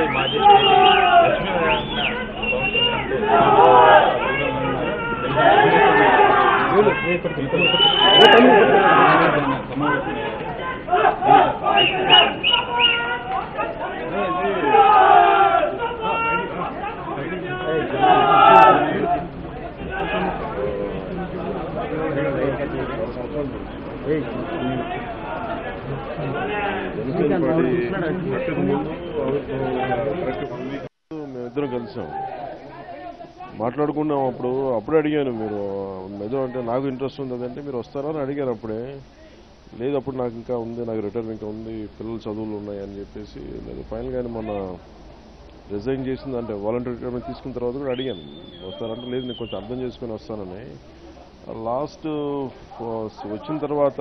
CBI మాజీ లక్ష్మీనారాయణ మేమిద్దరం కలిసాం, మాట్లాడుకున్నాం. అప్పుడే అడిగాను, మీరు ఏదో అంటే నాకు ఇంట్రెస్ట్ ఉంది అదంటే మీరు వస్తారా అని అడిగారు. అప్పుడే లేదు, అప్పుడు నాకు ఇంకా ఉంది, నాకు రిటర్న్ ఇంకా ఉంది, పిల్లల చదువులు ఉన్నాయి అని చెప్పేసి లేదు. ఫైనల్గా మొన్న రిజైన్ చేసింది అంటే వాలంటీర్ రిటైర్మెంట్ తీసుకున్న తర్వాత కూడా అడిగాను వస్తారంటే లేదు, నేను కొంచెం అర్థం చేసుకుని వస్తానని. లాస్ట్ వచ్చిన తర్వాత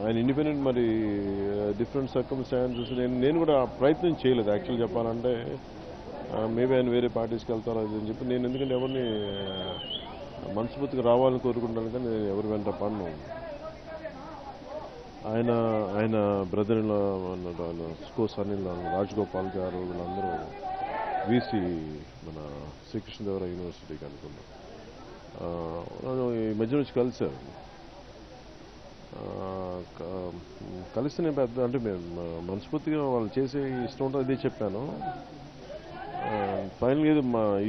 ఆయన ఇండిపెండెంట్ మరి డిఫరెంట్ సర్కమ్స్టాన్సెస్ నేను కూడా ప్రయత్నం చేయలేదు యాక్చువల్ చెప్పాలంటే. మేబీ ఆయన వేరే పార్టీస్కి వెళ్తారు అది అని చెప్పి నేను, ఎందుకంటే ఎవరిని మనస్ఫూర్తిగా రావాలని కోరుకుంటాను కానీ నేను ఎవరి వెంట పన్ను. ఆయన బ్రదర్ ఇన్ స్కో సన్ ఇన్ రాజగోపాల్ గారు వీళ్ళందరూ వీసీ మన శ్రీకృష్ణదేవరాయ యూనివర్సిటీకి అనుకున్నాం. ఈ మధ్య నుంచి కలిశారు. కలిసి నేను పెద్ద అంటే మేము మనస్ఫూర్తిగా వాళ్ళు చేసే ఇష్టం ఉంటుంది అదే చెప్పాను. ఫైనల్గా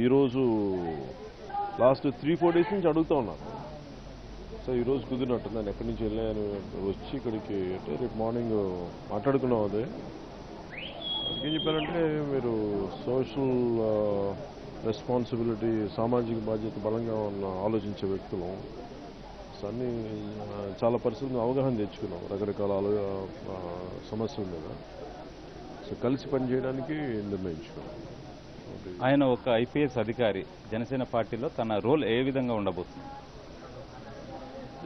ఈరోజు లాస్ట్ 3-4 days నుంచి అడుగుతూ ఉన్నాను. సో ఈరోజు కుదిరినట్టు నేను ఎక్కడి నుంచి వెళ్ళాను వచ్చి ఇక్కడికి అంటే రేపు మార్నింగ్ మాట్లాడుకున్నాం. అదే ఏం చెప్పారంటే మీరు సోషల్ రెస్పాన్సిబిలిటీ సామాజిక బాధ్యత బలంగా ఉన్న ఆలోచించే వ్యక్తులు. సో అన్నీ చాలా పరిస్థితులను అవగాహన తెచ్చుకున్నాం రకరకాల సమస్యల మీద. సో కలిసి పనిచేయడానికి నిర్ణయించుకున్నాం. ఆయన ఒక ఐపీఎస్ అధికారి, జనసేన పార్టీలో తన రోల్ ఏ విధంగా ఉండబోతుంది?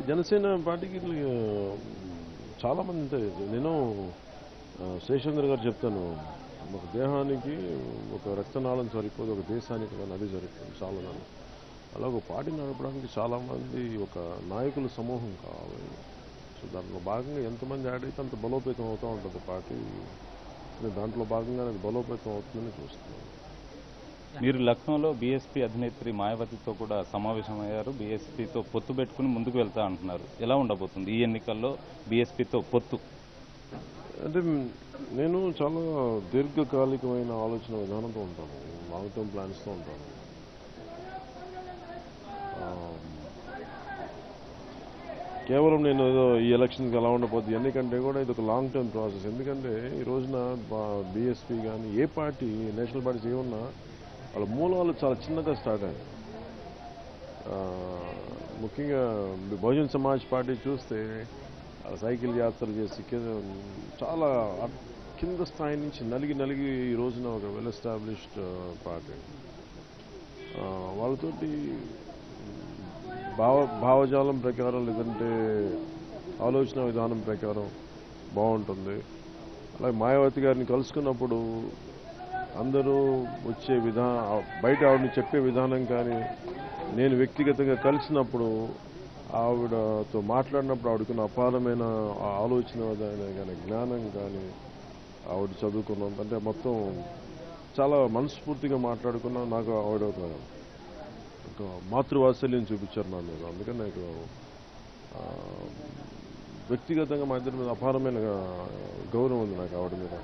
జనసేన పార్టీకి చాలామంది నేను శేషేంద్ర గారు చెప్తాను, ఒక దేహానికి ఒక రక్తనాళం సరిపోదు, ఒక దేశానికి ఒక నది సరిపోదు చాలా. అలా ఒక పార్టీ నడపడానికి చాలామంది ఒక నాయకుల సమూహం కావాలి. సో దాంట్లో భాగంగా ఎంతమంది యాడ్ అయితే అంత బలోపేతం అవుతూ ఉంటుంది పార్టీ. దాంట్లో భాగంగా అది బలోపేతం అవుతుందని చూస్తున్నాను. మీరు లక్నోలో బీఎస్పీ అధినేత్రి మాయావతితో కూడా సమావేశమయ్యారు. బీఎస్పీతో పొత్తు పెట్టుకుని ముందుకు వెళ్తా అంటున్నారు. ఎలా ఉండబోతుంది ఈ ఎన్నికల్లో బీఎస్పీతో పొత్తు? అంటే నేను చాలా దీర్ఘకాలికమైన ఆలోచన విధానంతో ఉంటాను, లాంగ్ టర్మ్ ప్లాన్స్తో ఉంటాను. కేవలం నేను ఏదో ఈ ఎలక్షన్కి ఎలా ఉండబోతుంది ఎందుకంటే కూడా ఇది ఒక లాంగ్ టర్మ్ ప్రాసెస్. ఎందుకంటే ఈ రోజున బీఎస్పీ కానీ ఏ పార్టీ నేషనల్ పార్టీస్ ఏమన్నా వాళ్ళ మూలాలు చాలా చిన్నగా స్టార్ట్ అయ్యాయి. ముఖ్యంగా బహుజన్ సమాజ్ పార్టీ చూస్తే సైకిల్ యాత్రలు చేసి చాలా కింద స్థాయి నుంచి నలిగి ఈ రోజున ఒక వెల్ ఎస్టాబ్లిష్డ్ పార్టీ. వాళ్ళతోటి భావజాలం ప్రకారం లేదంటే ఆలోచన విధానం ప్రకారం బాగుంటుంది. అలాగే మాయావతి గారిని కలుసుకున్నప్పుడు అందరూ వచ్చే బయట ఆవిడని చెప్పే విధానం కానీ, నేను వ్యక్తిగతంగా కలిసినప్పుడు ఆవిడతో మాట్లాడినప్పుడు ఆవిడకున్న అపారమైన ఆలోచన కానీ జ్ఞానం కానీ ఆవిడ చదువుకున్నంత అంటే మొత్తం చాలా మనస్ఫూర్తిగా మాట్లాడుకున్నా. నాకు ఆవిడ ఒక మాతృవాత్సల్యం చూపించారు నా మీద. అందుకని నాకు వ్యక్తిగతంగా మా ఇద్దరి మీద అపారమైన గౌరవం ఉంది నాకు ఆవిడ మీద.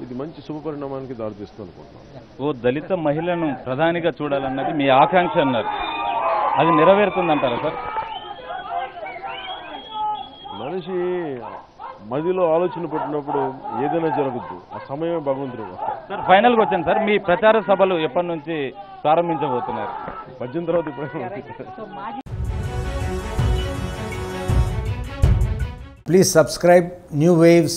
ఇది మంచి శుభపరిణామానికి దారితీస్తుంది అనుకుంటున్నాను. ఓ దళిత మహిళను ప్రధానిగా చూడాలన్నది మీ ఆకాంక్ష అన్నారు, అది నెరవేరుతుందంటారా సార్? మనిషి మదిలో ఆలోచన పెట్టినప్పుడు ఏదైనా జరగద్దు, ఆ సమయమే భగవంతుడు. సార్ ఫైనల్గా వచ్చాను సార్, మీ ప్రచార సభలు ఎప్పటి నుంచి ప్రారంభించబోతున్నారు? 18 తర్వాత ఇప్పుడే. Please subscribe New Waves